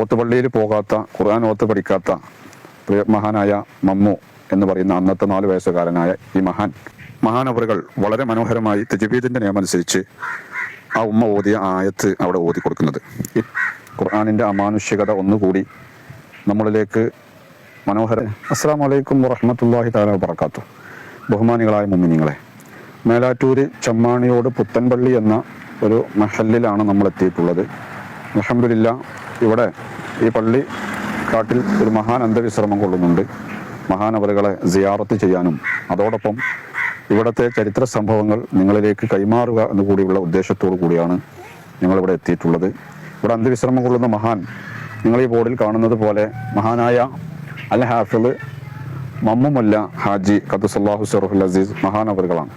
ഓത്തുപള്ളിയിൽ പോകാത്ത, ഖുർആൻ ഓത്ത് പഠിക്കാത്ത മഹാനായ മമ്മു എന്ന് പറയുന്ന അന്നത്തെ 4 വയസ്സുകാരനായ ഈ മഹാനവറുകൾ വളരെ മനോഹരമായി തജ്വീദിന്റെ നിയമമനുസരിച്ച് ആ ഉമ്മ ഓതിയ ആയത്ത് അവിടെ ഓതി കൊടുക്കുന്നത്. ഈ ഖുർആനിന്റെ അമാനുഷികത ഒന്നുകൂടി നമ്മളിലേക്ക് അസ്സലാമു അലൈക്കും വറഹ്മത്തുള്ളാഹി തആല വബറകാതുഹു. ബഹുമാനികളായ മുഅ്മിനീങ്ങളെ, മേലാറ്റൂര് ചമ്മാണിയോട് പുത്തൻപള്ളി എന്ന ഒരു മഹല്ലിലാണ് നമ്മൾ എത്തിയിട്ടുള്ളത്. അൽഹംദുലില്ലാ, ഇവിടെ ഈ പള്ളി കാട്ടിൽ ഒരു മഹാൻ അന്ത്യവിശ്രമം കൊള്ളുന്നുണ്ട്. മഹാനവറുകളെ സിയാറത്ത് ചെയ്യാനും അതോടൊപ്പം ഇവിടുത്തെ ചരിത്ര സംഭവങ്ങൾ നിങ്ങളിലേക്ക് കൈമാറുക എന്ന് കൂടിയുള്ള ഉദ്ദേശത്തോടു കൂടിയാണ് ഞങ്ങളിവിടെ എത്തിയിട്ടുള്ളത്. ഇവിടെ അന്ത്യവിശ്രമം കൊള്ളുന്ന മഹാൻ നിങ്ങൾ ഈ ബോർഡിൽ കാണുന്നത് പോലെ മഹാനായ അൽ ഹാഫിള് മമ്മുമല്ല ഹാജി ഖദ്ദസല്ലാഹു സിറഹുൽ അസീസ് മഹാനവറുകളാണ്.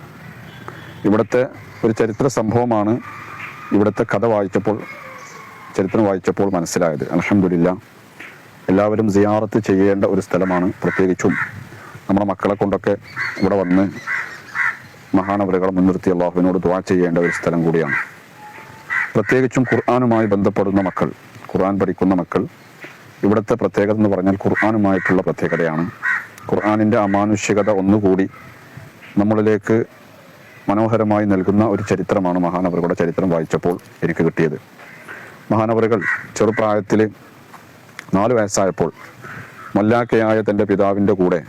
ഇവിടുത്തെ ഒരു ചരിത്ര സംഭവമാണ് ഇവിടുത്തെ ചരിത്രം വായിച്ചപ്പോൾ മനസ്സിലായത്. അൽഹംദുലില്ലാ, എല്ലാവരും സിയാറത്ത് ചെയ്യേണ്ട ഒരു സ്ഥലമാണ്. പ്രത്യേകിച്ചും നമ്മുടെ മക്കളെ കൊണ്ടൊക്കെ ഇവിടെ വന്ന് മഹാനവറുകളെ മുൻനിർത്തി അള്ളാഹുവിനോട് ദുആ ചെയ്യേണ്ട ഒരു സ്ഥലം കൂടിയാണ്. പ്രത്യേകിച്ചും ഖുർആനുമായി ബന്ധപ്പെടുന്ന മക്കൾ, ഖുർആൻ പഠിക്കുന്ന മക്കൾ, ഇവിടുത്തെ പ്രത്യേകത എന്ന് പറഞ്ഞാൽ ഖുർആനുമായിട്ടുള്ള പ്രത്യേകതയാണ്. ഖുർആനിൻ്റെ അമാനുഷികത ഒന്നുകൂടി നമ്മളിലേക്ക് മനോഹരമായി നൽകുന്ന ഒരു ചരിത്രമാണ് മഹാനവറുകളുടെ ചരിത്രം വായിച്ചപ്പോൾ എനിക്ക് കിട്ടിയത്. മഹാനവറുകൾ ചെറുപ്രായത്തിൽ 4 വയസ്സായപ്പോൾ മൊല്ലാക്കയായ തൻ്റെ പിതാവിൻ്റെ കൂടെ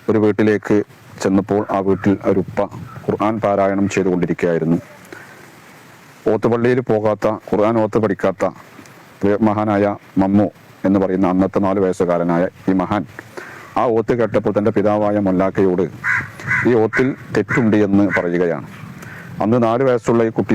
ഒരു വീട്ടിലേക്ക് ചെന്നപ്പോൾ ആ വീട്ടിൽ ഒരു ഉപ്പ ഖുർആൻ പാരായണം ചെയ്തുകൊണ്ടിരിക്കുകയായിരുന്നു. ഓത്തുപള്ളിയിൽ പോകാത്ത, ഖുർആൻ ഓത്ത് പഠിക്കാത്ത മഹാനായ മമ്മു എന്ന് പറയുന്ന അന്നത്തെ 4 വയസ്സുകാരനായ ഈ മഹാൻ ആ ഓത്ത് കേട്ടപ്പോൾ തൻ്റെ പിതാവായ മൊല്ലാക്കയോട് ഈ ഓത്തിൽ തെറ്റുണ്ട് എന്ന് പറയുകയാണ്. അന്ന് 4 വയസ്സുള്ള ഈ കുട്ടി